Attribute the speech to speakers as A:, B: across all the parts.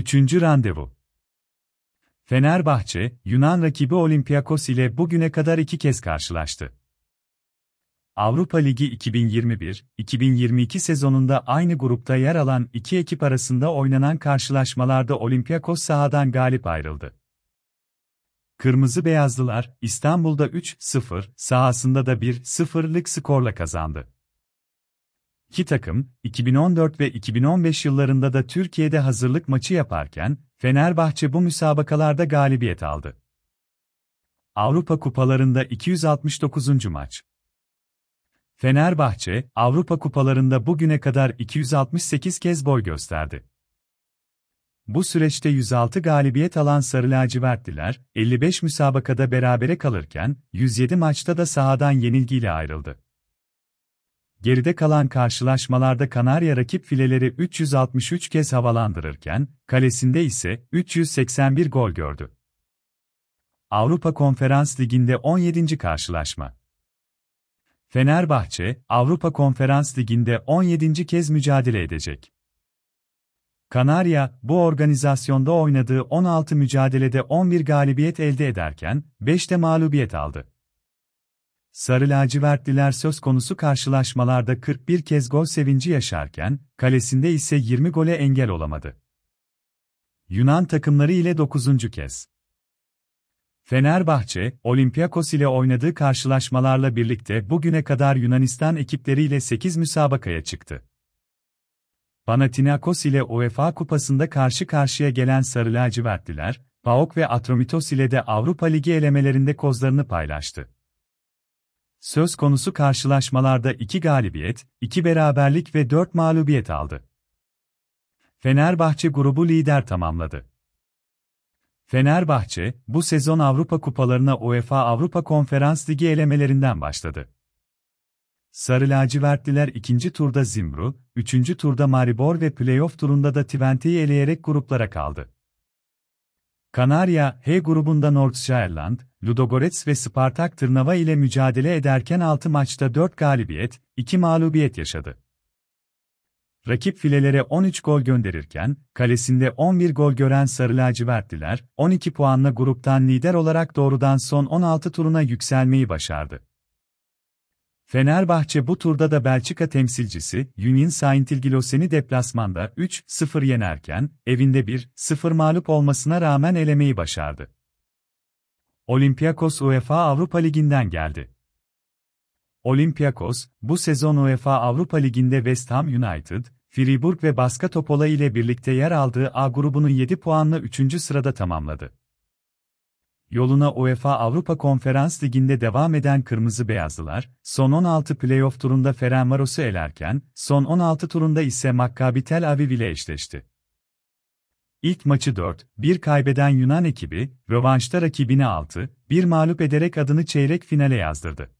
A: Üçüncü randevu. Fenerbahçe, Yunan rakibi Olympiakos ile bugüne kadar 2 kez karşılaştı. Avrupa Ligi 2021-2022 sezonunda aynı grupta yer alan iki ekip arasında oynanan karşılaşmalarda Olympiakos sahadan galip ayrıldı. Kırmızı Beyazlılar, İstanbul'da 3-0, sahasında da 1-0'lık skorla kazandı. İki takım, 2014 ve 2015 yıllarında da Türkiye'de hazırlık maçı yaparken, Fenerbahçe bu müsabakalarda galibiyet aldı. Avrupa Kupalarında 269. maç. Fenerbahçe, Avrupa Kupalarında bugüne kadar 268 kez boy gösterdi. Bu süreçte 106 galibiyet alan Sarı Lacivertliler, 55 müsabakada berabere kalırken, 107 maçta da sahadan yenilgiyle ayrıldı. Geride kalan karşılaşmalarda Kanarya rakip fileleri 363 kez havalandırırken, kalesinde ise 381 gol gördü. Avrupa Konferans Ligi'nde 17. karşılaşma. Fenerbahçe, Avrupa Konferans Ligi'nde 17. kez mücadele edecek. Kanarya, bu organizasyonda oynadığı 16 mücadelede 11 galibiyet elde ederken, 5 de mağlubiyet aldı. Sarı lacivertliler söz konusu karşılaşmalarda 41 kez gol sevinci yaşarken, kalesinde ise 20 gole engel olamadı. Yunan takımları ile 9. kez. Fenerbahçe, Olympiakos ile oynadığı karşılaşmalarla birlikte bugüne kadar Yunanistan ekipleriyle 8 müsabakaya çıktı. Panathinaikos ile UEFA Kupası'nda karşı karşıya gelen Sarı lacivertliler, PAOK ve Atromitos ile de Avrupa Ligi elemelerinde kozlarını paylaştı. Söz konusu karşılaşmalarda 2 galibiyet, 2 beraberlik ve 4 mağlubiyet aldı. Fenerbahçe grubu lider tamamladı. Fenerbahçe, bu sezon Avrupa Kupalarına UEFA Avrupa Konferans Ligi elemelerinden başladı. Sarı lacivertliler 2. turda Zimbru, 3. turda Maribor ve playoff turunda da Twente'yi eleyerek gruplara kaldı. Kanarya, H grubunda Nordsjælland, Ludogorets ve Spartak Trnava ile mücadele ederken 6 maçta 4 galibiyet, 2 mağlubiyet yaşadı. Rakip filelere 13 gol gönderirken, kalesinde 11 gol gören Sarı lacivertliler, 12 puanla gruptan lider olarak doğrudan son 16 turuna yükselmeyi başardı. Fenerbahçe bu turda da Belçika temsilcisi Union Saint-Gillois'ni deplasmanda 3-0 yenerken, evinde 1-0 mağlup olmasına rağmen elemeyi başardı. Olympiakos UEFA Avrupa Ligi'nden geldi. Olympiakos, bu sezon UEFA Avrupa Ligi'nde West Ham United, Fribourg ve Baska Topola ile birlikte yer aldığı A grubunun 7 puanla 3. sırada tamamladı. Yoluna UEFA Avrupa Konferans Ligi'nde devam eden Kırmızı Beyazlılar, son 16 playoff turunda Ferencvaros'u elerken, son 16 turunda ise Maccabi Tel Aviv ile eşleşti. İlk maçı 4-1 kaybeden Yunan ekibi, rövanşta rakibini 6-1 mağlup ederek adını çeyrek finale yazdırdı.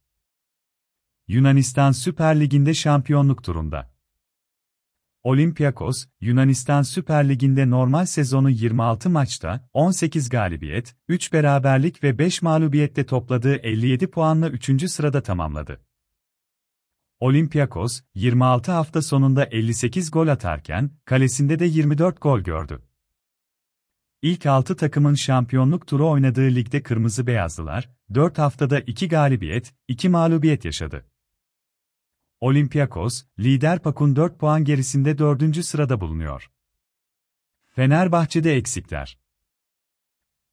A: Yunanistan Süper Ligi'nde şampiyonluk turunda. Olympiakos, Yunanistan Süper Ligi'nde normal sezonu 26 maçta, 18 galibiyet, 3 beraberlik ve 5 mağlubiyette topladığı 57 puanla 3. sırada tamamladı. Olympiakos, 26 hafta sonunda 58 gol atarken, kalesinde de 24 gol gördü. İlk 6 takımın şampiyonluk turu oynadığı ligde Kırmızı Beyazlılar, 4 haftada 2 galibiyet, 2 mağlubiyet yaşadı. Olympiakos, lider PAOK'un 4 puan gerisinde 4. sırada bulunuyor. Fenerbahçe'de eksikler.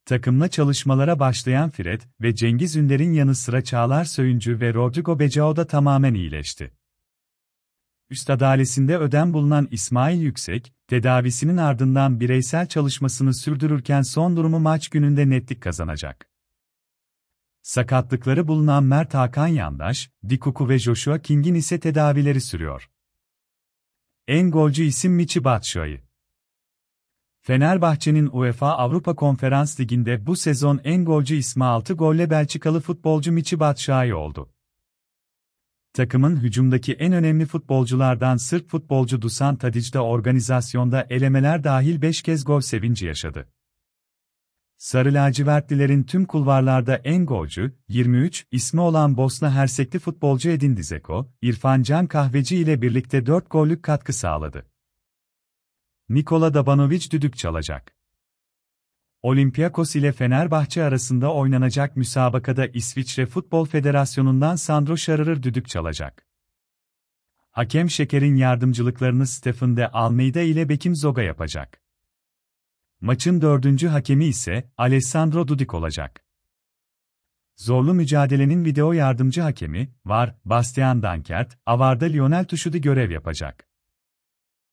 A: Takımla çalışmalara başlayan Fred ve Cengiz Ünder'in yanı sıra Çağlar Söyüncü ve Rodrigo Becao da tamamen iyileşti. Üst adalesinde ödem bulunan İsmail Yüksek, tedavisinin ardından bireysel çalışmasını sürdürürken son durumu maç gününde netlik kazanacak. Sakatlıkları bulunan Mert Hakan Yandaş, Dikuku ve Joshua King'in ise tedavileri sürüyor. En golcü isim Michy Batshuayi. Fenerbahçe'nin UEFA Avrupa Konferans Ligi'nde bu sezon en golcü ismi 6 golle Belçikalı futbolcu Michy Batshuayi oldu. Takımın hücumdaki en önemli futbolculardan Sırp futbolcu Dusan Tadić da organizasyonda elemeler dahil 5 kez gol sevinci yaşadı. Sarı lacivertlilerin tüm kulvarlarda en golcü, 23 ismi olan Bosna Hersekli futbolcu Edin Dzeko, İrfan Can Kahveci ile birlikte 4 gollük katkı sağladı. Nikola Dabanovic düdük çalacak. Olympiakos ile Fenerbahçe arasında oynanacak müsabakada İsviçre Futbol Federasyonu'ndan Sandro Scharrer düdük çalacak. Hakem Şeker'in yardımcılıklarını Stephen de Almeida ile Bekim Zoga yapacak. Maçın 4. hakemi ise Alessandro Dudic olacak. Zorlu mücadelenin video yardımcı hakemi, VAR, Bastian Dankert, AVAR'da Lionel Tuşudi görev yapacak.